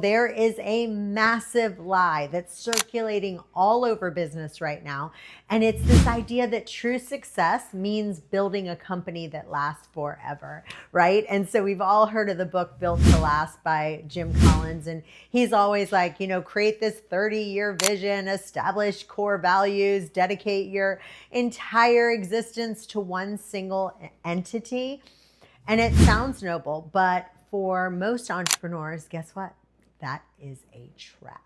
There is a massive lie that's circulating all over business right now. And it's this idea that true success means building a company that lasts forever, right? And so we've all heard of the book Built to Last by Jim Collins. And he's always like, create this 30-year vision, establish core values, dedicate your entire existence to one single entity. And it sounds noble, but for most entrepreneurs, guess what? That is a trap.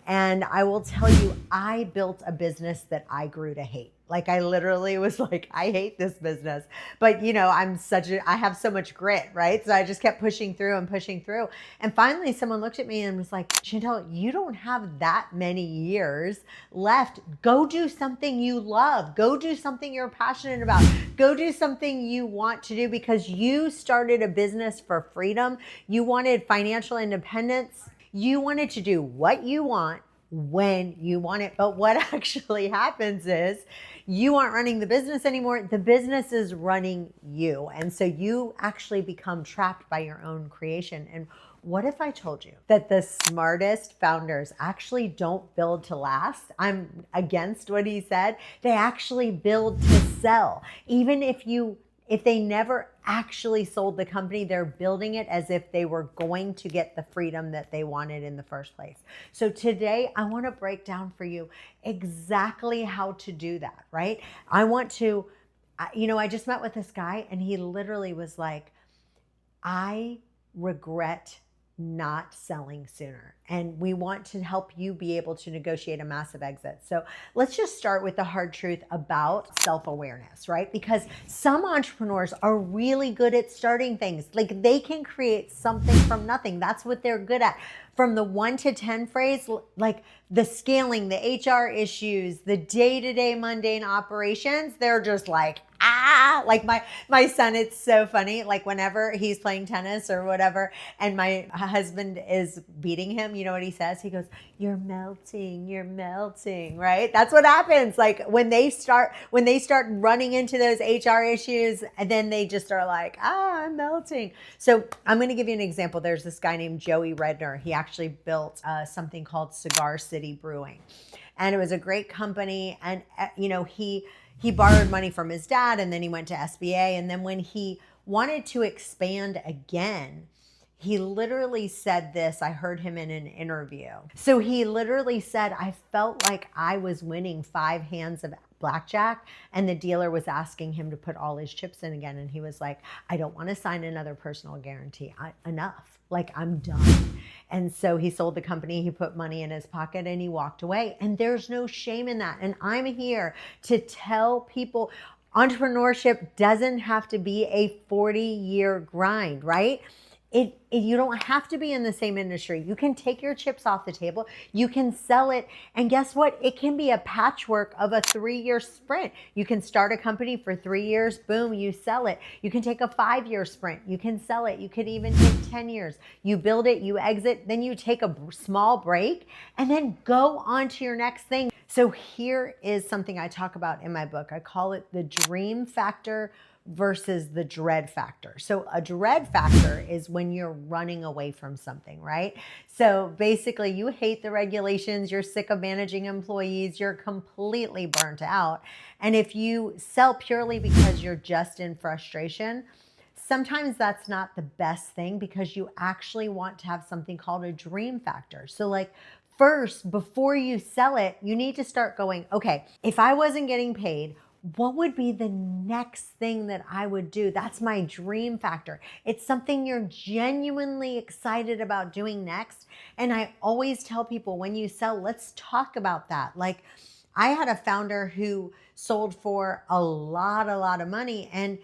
And I will tell you, I built a business that I grew to hate. Like I literally was like, I hate this business, but I have so much grit, right? So I just kept pushing through and pushing through. And finally someone looked at me and was like, Chantel, you don't have that many years left. Go do something you love. Go do something you're passionate about. Go do something you want to do because you started a business for freedom. You wanted financial independence. You wanted to do what you want when you want it. But what actually happens is you aren't running the business anymore. The business is running you. And so you actually become trapped by your own creation. And what if I told you that the smartest founders actually don't build to last? I'm against what he said. They actually build to sell. Even if they never actually sold the company, they're building it as if they were going to get the freedom that they wanted in the first place. So today I want to break down for you exactly how to do that, right? I just met with this guy and he literally was like, I regret not selling sooner. And we want to help you be able to negotiate a massive exit. So let's just start with the hard truth about self-awareness, right? Because some entrepreneurs are really good at starting things. Like they can create something from nothing. That's what they're good at. From the 1 to 10 phrase, like the scaling, the HR issues, the day-to-day mundane operations, they're just like, like my son, it's so funny. Like whenever he's playing tennis or whatever, and my husband is beating him, you know what he says? He goes, you're melting, right? That's what happens. Like when they start running into those HR issues, and then they just are like, I'm melting. So I'm going to give you an example. There's this guy named Joey Redner. He actually built something called Cigar City Brewing. And it was a great company. And, he borrowed money from his dad, and then he went to SBA. And then when he wanted to expand again, he literally said this. I heard him in an interview. So he literally said, I felt like I was winning 5 hands of blackjack, and the dealer was asking him to put all his chips in again. And he was like, I don't want to sign another personal guarantee. Enough. Like, I'm done. And so he sold the company, he put money in his pocket, and he walked away. And there's no shame in that. And I'm here to tell people entrepreneurship doesn't have to be a 40-year grind, right? You don't have to be in the same industry. You can take your chips off the table. You can sell it. And guess what? It can be a patchwork of a 3-year sprint. You can start a company for 3 years. Boom, you sell it. You can take a 5-year sprint. You can sell it. You could even take 10 years. You build it, you exit, then you take a small break and then go on to your next thing. So here is something I talk about in my book. I call it the dream factor versus the dread factor. So a dread factor is when you're running away from something, right? So basically you hate the regulations, you're sick of managing employees, you're completely burnt out. And if you sell purely because you're just in frustration, sometimes that's not the best thing because you actually want to have something called a dream factor. So like first, before you sell it, you need to start going, okay, if I wasn't getting paid, what would be the next thing that I would do? That's my dream factor. It's something you're genuinely excited about doing next. And I always tell people when you sell, let's talk about that. Like I had a founder who sold for a lot of money. And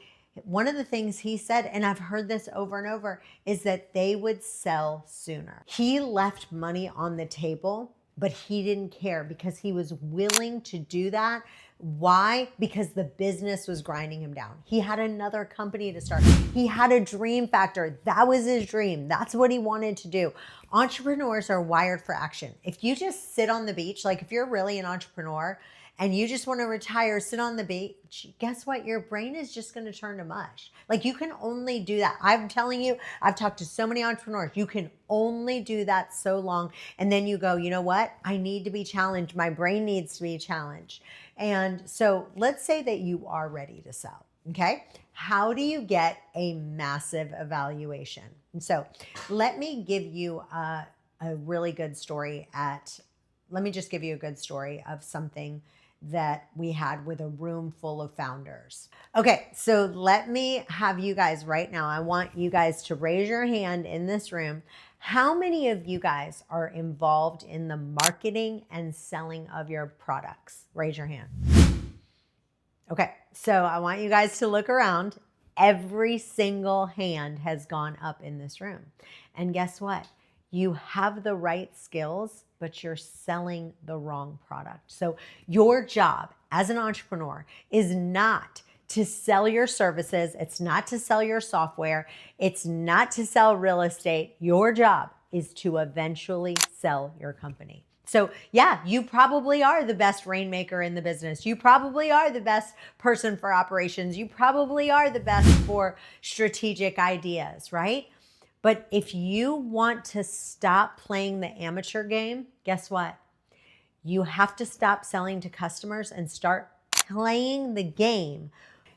one of the things he said, and I've heard this over and over, is that they would sell sooner. He left money on the table, but he didn't care because he was willing to do that. Why? Because the business was grinding him down. He had another company to start. He had a dream factor. That was his dream. That's what he wanted to do. Entrepreneurs are wired for action. If you just sit on the beach, like if you're really an entrepreneur and you just want to retire, sit on the beach, guess what? Your brain is just going to turn to mush. Like, you can only do that. I'm telling you, I've talked to so many entrepreneurs. You can only do that so long. And then you go, you know what? I need to be challenged. My brain needs to be challenged. And so let's say that you are ready to sell. Okay. How do you get a massive evaluation? And so let me give you a really good story let me just give you a good story of something that we had with a room full of founders. Okay, so let me have you guys right now. I want you guys to raise your hand in this room. How many of you guys are involved in the marketing and selling of your products? Raise your hand. Okay, so I want you guys to look around. Every single hand has gone up in this room. And guess what? You have the right skills, but you're selling the wrong product. So your job as an entrepreneur is not to sell your services. It's not to sell your software. It's not to sell real estate. Your job is to eventually sell your company. So yeah, you probably are the best rainmaker in the business. You probably are the best person for operations. You probably are the best for strategic ideas, right? But if you want to stop playing the amateur game, guess what? You have to stop selling to customers and start playing the game.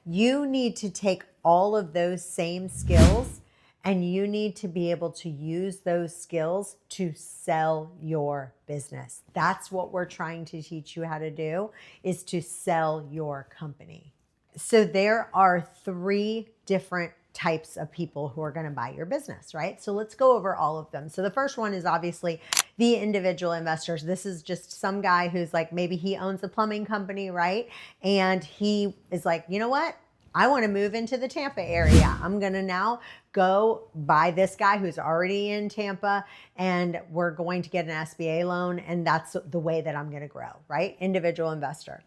You need to take all of those same skills and you need to be able to use those skills to sell your business. That's what we're trying to teach you how to do, is to sell your company. So there are 3 different types of people who are going to buy your business, right? So let's go over all of them. So the first one is obviously the individual investors. This is just some guy who's like, maybe he owns a plumbing company, right? And he is like, you know what? I want to move into the Tampa area. I'm going to now go buy this guy who's already in Tampa, and we're going to get an SBA loan. And that's the way that I'm going to grow, right? Individual investor.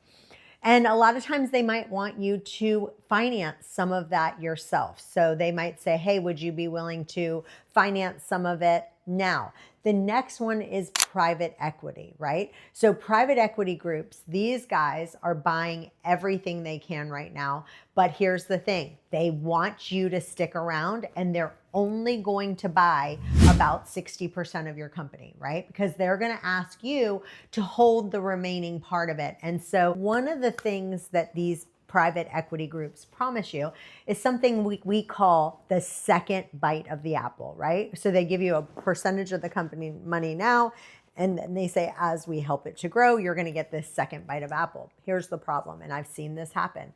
And a lot of times they might want you to finance some of that yourself. So they might say, hey, would you be willing to finance some of it now? The next one is private equity, right? So private equity groups, these guys are buying everything they can right now. But here's the thing, they want you to stick around and they're only going to buy about 60% of your company, right? Because they're going to ask you to hold the remaining part of it. And so one of the things that these private equity groups promise you is something we call the second bite of the apple, right? So they give you a percentage of the company money now, and then they say, as we help it to grow, you're going to get this second bite of apple. Here's the problem, and I've seen this happen.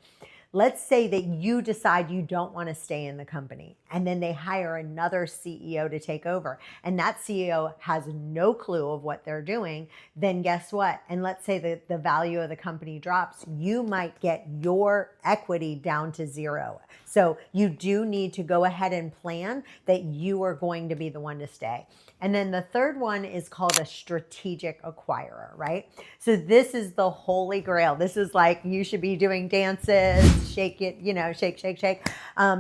Let's say that you decide you don't want to stay in the company, and then they hire another CEO to take over, and that CEO has no clue of what they're doing. Then guess what? And let's say that the value of the company drops, you might get your equity down to 0. So you do need to go ahead and plan that you are going to be the one to stay. And then the third one is called a strategic acquirer, right? So this is the holy grail. This is like, you should be doing dances, shake it, shake, shake, shake.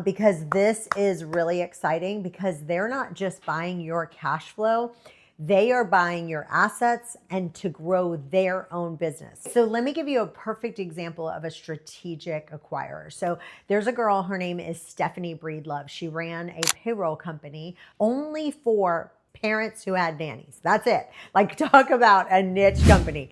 Because this is really exciting, because they're not just buying your cash flow, they are buying your assets and to grow their own business. So let me give you a perfect example of a strategic acquirer. So there's a girl, her name is Stephanie Breedlove. She ran a payroll company only for parents who had nannies. That's it. Like, talk about a niche company.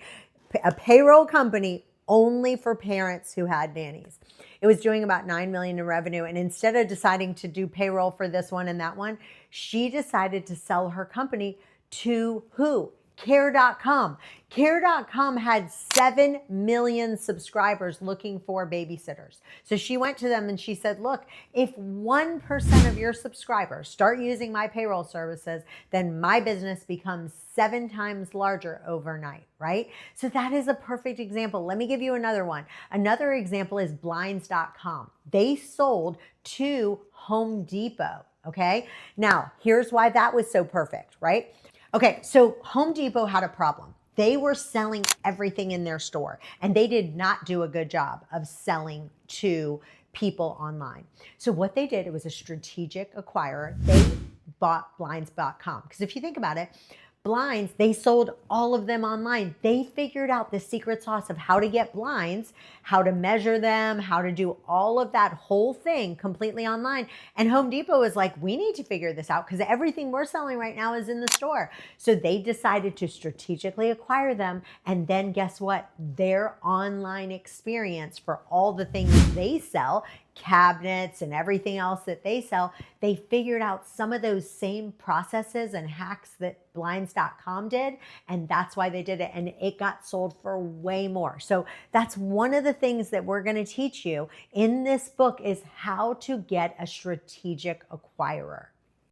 A payroll company only for parents who had nannies. It was doing about $9 million in revenue. And instead of deciding to do payroll for this one and that one, she decided to sell her company to who? Care.com. Care.com had 7 million subscribers looking for babysitters. So she went to them and she said, look, if 1% of your subscribers start using my payroll services, then my business becomes 7 times larger overnight, right? So that is a perfect example. Let me give you another one. Another example is blinds.com. They sold to Home Depot, okay? Now, here's why that was so perfect, right? Okay, so Home Depot had a problem. They were selling everything in their store, and they did not do a good job of selling to people online. So what they did, it was a strategic acquirer. They bought blinds.com. Because if you think about it, blinds, they sold all of them online. They figured out the secret sauce of how to get blinds, how to measure them, how to do all of that whole thing completely online. And Home Depot was like, we need to figure this out because everything we're selling right now is in the store. So they decided to strategically acquire them. And then guess what? Their online experience for all the things they sell, cabinets and everything else that they sell, they figured out some of those same processes and hacks that blinds.com did, and that's why they did it, and it got sold for way more. So that's one of the things that we're going to teach you in this book is how to get a strategic acquirer.